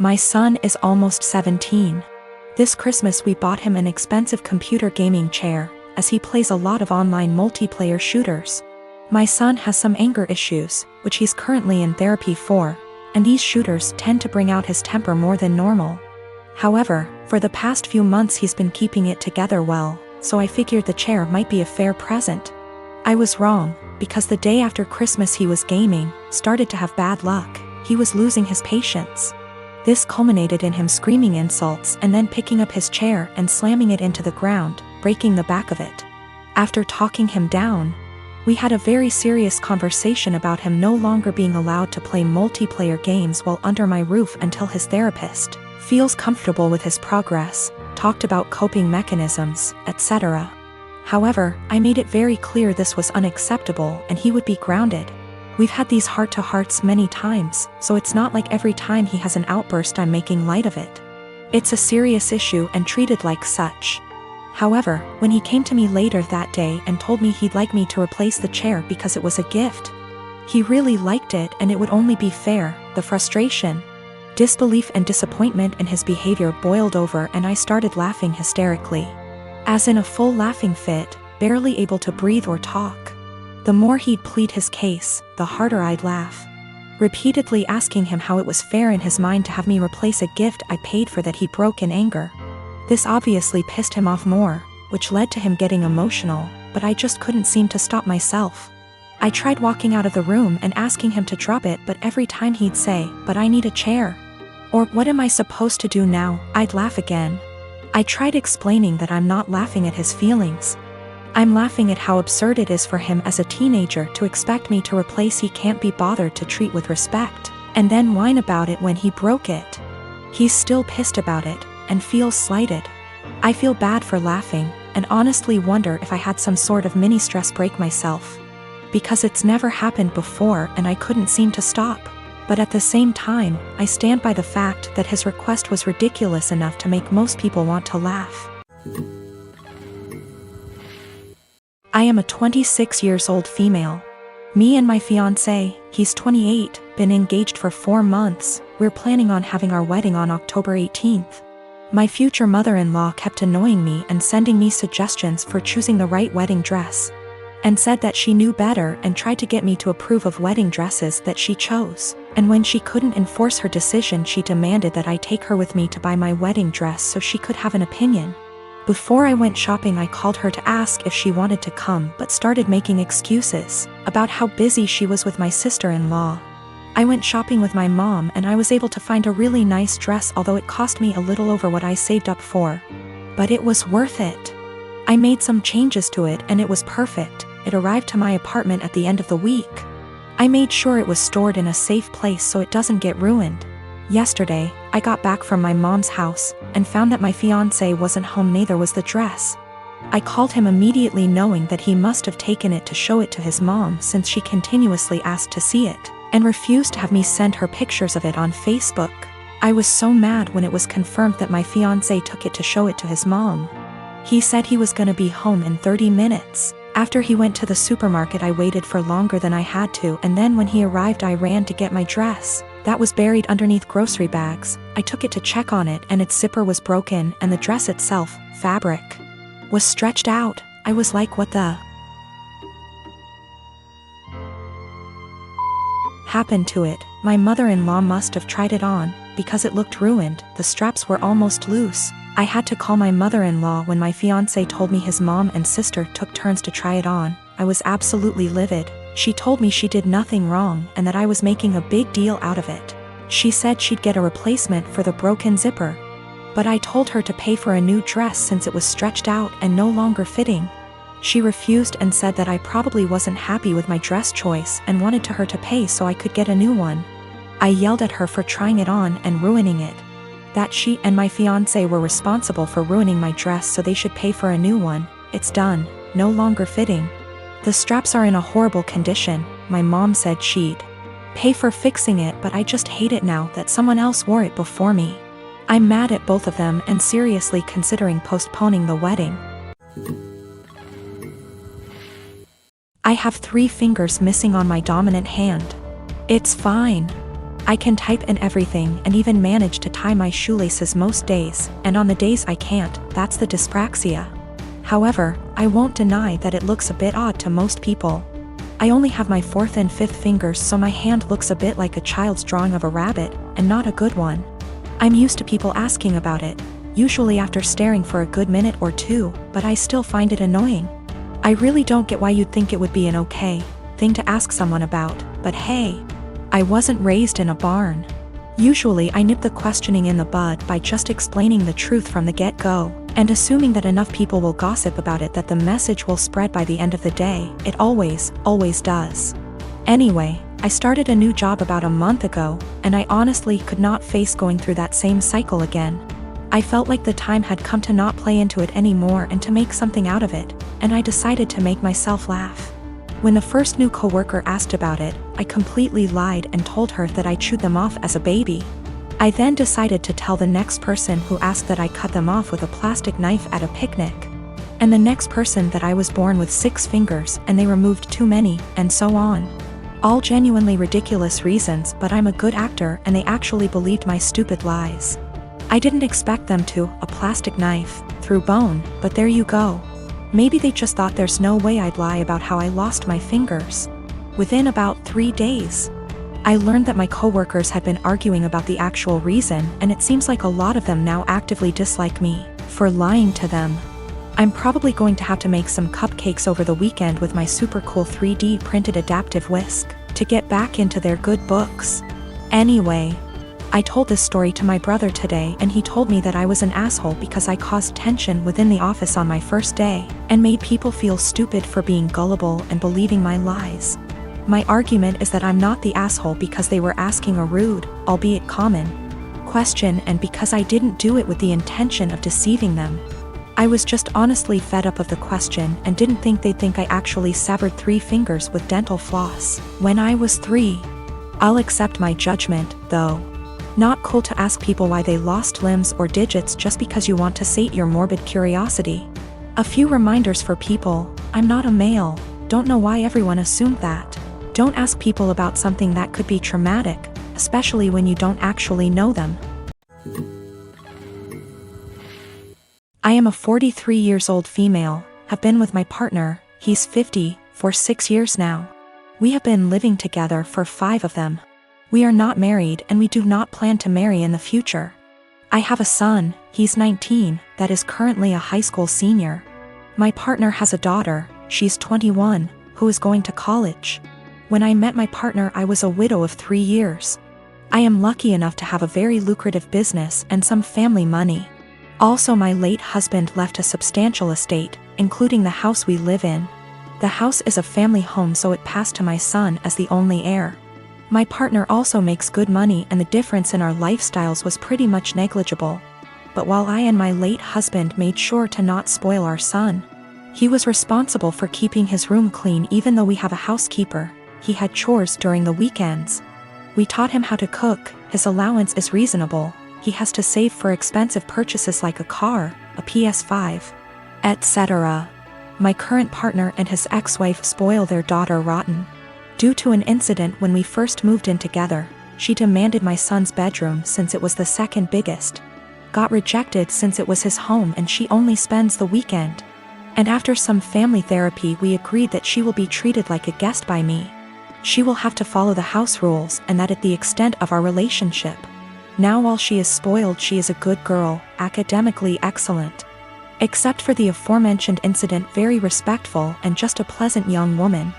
My son is almost 17. This Christmas we bought him an expensive computer gaming chair, as he plays a lot of online multiplayer shooters. My son has some anger issues, which he's currently in therapy for, and these shooters tend to bring out his temper more than normal. However, for the past few months he's been keeping it together well, so I figured the chair might be a fair present. I was wrong, because the day after Christmas he was gaming, started to have bad luck. He was losing his patience. This culminated in him screaming insults and then picking up his chair and slamming it into the ground, breaking the back of it. After talking him down, we had a very serious conversation about him no longer being allowed to play multiplayer games while under my roof until his therapist feels comfortable with his progress, talked about coping mechanisms, etc. However, I made it very clear this was unacceptable and he would be grounded. We've had these heart-to-hearts many times, so it's not like every time he has an outburst I'm making light of it. It's a serious issue and treated like such. However, when he came to me later that day and told me he'd like me to replace the chair because it was a gift, he really liked it and it would only be fair, the frustration, disbelief and disappointment in his behavior boiled over and I started laughing hysterically. As in a full laughing fit, barely able to breathe or talk. The more he'd plead his case, the harder I'd laugh. Repeatedly asking him how it was fair in his mind to have me replace a gift I paid for that he broke in anger. This obviously pissed him off more, which led to him getting emotional, but I just couldn't seem to stop myself. I tried walking out of the room and asking him to drop it, but every time he'd say, "But I need a chair." Or, "What am I supposed to do now?" I'd laugh again. I tried explaining that I'm not laughing at his feelings. I'm laughing at how absurd it is for him as a teenager to expect me to replace he can't be bothered to treat with respect, and then whine about it when he broke it. He's still pissed about it, and feels slighted. I feel bad for laughing, and honestly wonder if I had some sort of mini stress break myself. Because it's never happened before and I couldn't seem to stop. But at the same time, I stand by the fact that his request was ridiculous enough to make most people want to laugh. I am a 26 years old female. Me and my fiancé, he's 28, been engaged for 4 months. We're planning on having our wedding on October 18th. My future mother-in-law kept annoying me and sending me suggestions for choosing the right wedding dress, and said that she knew better and tried to get me to approve of wedding dresses that she chose. And when she couldn't enforce her decision, she demanded that I take her with me to buy my wedding dress so she could have an opinion. Before I went shopping, I called her to ask if she wanted to come, but started making excuses about how busy she was with my sister-in-law. I went shopping with my mom and I was able to find a really nice dress, although it cost me a little over what I saved up for. But it was worth it. I made some changes to it and it was perfect. It arrived to my apartment at the end of the week. I made sure it was stored in a safe place so it doesn't get ruined. Yesterday, I got back from my mom's house and found that my fiancé wasn't home, neither was the dress. I called him immediately, knowing that he must have taken it to show it to his mom since she continuously asked to see it, and refused to have me send her pictures of it on Facebook. I was so mad when it was confirmed that my fiancé took it to show it to his mom. He said he was gonna be home in 30 minutes. After he went to the supermarket, I waited for longer than I had to, and then when he arrived I ran to get my dress. That was buried underneath grocery bags. I took it to check on it and its zipper was broken and the dress itself, fabric, was stretched out. I was like, what the happened to it? My mother-in-law must have tried it on, because it looked ruined. The straps were almost loose. I had to call my mother-in-law when my fiancé told me his mom and sister took turns to try it on. I was absolutely livid. She told me she did nothing wrong and that I was making a big deal out of it. She said she'd get a replacement for the broken zipper. But I told her to pay for a new dress since it was stretched out and no longer fitting. She refused and said that I probably wasn't happy with my dress choice and wanted her to pay so I could get a new one. I yelled at her for trying it on and ruining it. That she and my fiancé were responsible for ruining my dress, so they should pay for a new one. It's done, no longer fitting. The straps are in a horrible condition. My mom said she'd pay for fixing it, but I just hate it now that someone else wore it before me. I'm mad at both of them and seriously considering postponing the wedding. I have 3 fingers missing on my dominant hand. It's fine. I can type and everything and even manage to tie my shoelaces most days, and on the days I can't, that's the dyspraxia. However, I won't deny that it looks a bit odd to most people. I only have my fourth and fifth fingers, so my hand looks a bit like a child's drawing of a rabbit, and not a good one. I'm used to people asking about it, usually after staring for a good minute or two, but I still find it annoying. I really don't get why you'd think it would be an okay thing to ask someone about, but hey, I wasn't raised in a barn. Usually I nip the questioning in the bud by just explaining the truth from the get-go, and assuming that enough people will gossip about it that the message will spread by the end of the day. It always does. Anyway, I started a new job about a month ago, and I honestly could not face going through that same cycle again. I felt like the time had come to not play into it anymore and to make something out of it, and I decided to make myself laugh. When the first new coworker asked about it, I completely lied and told her that I chewed them off as a baby. I then decided to tell the next person who asked that I cut them off with a plastic knife at a picnic. And the next person that I was born with 6 fingers and they removed too many, and so on. All genuinely ridiculous reasons, but I'm a good actor and they actually believed my stupid lies. I didn't expect them to, a plastic knife, through bone, but there you go. Maybe they just thought there's no way I'd lie about how I lost my fingers. Within about 3 days, I learned that my coworkers had been arguing about the actual reason, and it seems like a lot of them now actively dislike me for lying to them. I'm probably going to have to make some cupcakes over the weekend with my super cool 3D printed adaptive whisk to get back into their good books. Anyway, I told this story to my brother today, and he told me that I was an asshole because I caused tension within the office on my first day, and made people feel stupid for being gullible and believing my lies. My argument is that I'm not the asshole because they were asking a rude, albeit common, question, and because I didn't do it with the intention of deceiving them. I was just honestly fed up of the question and didn't think they'd think I actually severed 3 fingers with dental floss when I was 3. I'll accept my judgment, though. Not cool to ask people why they lost limbs or digits just because you want to sate your morbid curiosity. A few reminders for people: I'm not a male. Don't know why everyone assumed that. Don't ask people about something that could be traumatic, especially when you don't actually know them. I am a 43 years old female, have been with my partner, he's 50, for 6 years now. We have been living together for 5 of them. We are not married and we do not plan to marry in the future. I have a son, he's 19, that is currently a high school senior. My partner has a daughter, she's 21, who is going to college. When I met my partner, I was a widow of 3 years. I am lucky enough to have a very lucrative business and some family money. Also, my late husband left a substantial estate, including the house we live in. The house is a family home, so it passed to my son as the only heir. My partner also makes good money and the difference in our lifestyles was pretty much negligible. But while I and my late husband made sure to not spoil our son, he was responsible for keeping his room clean. Even though we have a housekeeper, he had chores during the weekends. We taught him how to cook, his allowance is reasonable, he has to save for expensive purchases like a car, a PS5, etc. My current partner and his ex-wife spoil their daughter rotten. Due to an incident when we first moved in together, she demanded my son's bedroom since it was the second biggest. Got rejected since it was his home and she only spends the weekend. And after some family therapy, we agreed that she will be treated like a guest by me. She will have to follow the house rules, and that at the extent of our relationship. Now while she is spoiled, she is a good girl, academically excellent. Except for the aforementioned incident, very respectful and just a pleasant young woman.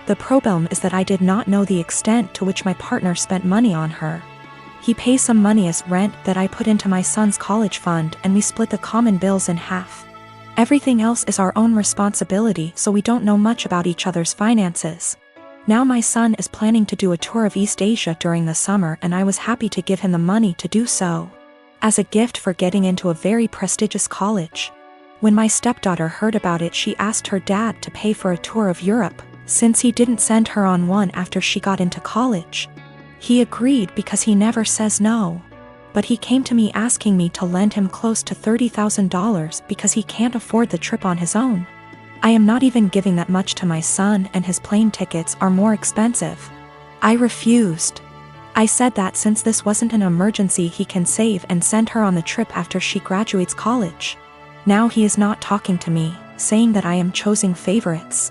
The problem is that I did not know the extent to which my partner spent money on her. He pays some money as rent that I put into my son's college fund, and we split the common bills in half. Everything else is our own responsibility, so we don't know much about each other's finances. Now my son is planning to do a tour of East Asia during the summer, and I was happy to give him the money to do so, as a gift for getting into a very prestigious college. When my stepdaughter heard about it, she asked her dad to pay for a tour of Europe, since he didn't send her on one after she got into college. He agreed because he never says no. But he came to me asking me to lend him close to $30,000 because he can't afford the trip on his own. I am not even giving that much to my son, and his plane tickets are more expensive. I refused. I said that since this wasn't an emergency he can save and send her on the trip after she graduates college. Now he is not talking to me, saying that I am choosing favorites.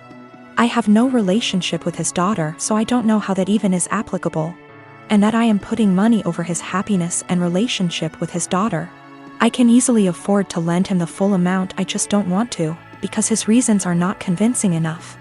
I have no relationship with his daughter, so I don't know how that even is applicable. And that I am putting money over his happiness and relationship with his daughter. I can easily afford to lend him the full amount, I just don't want to, because his reasons are not convincing enough.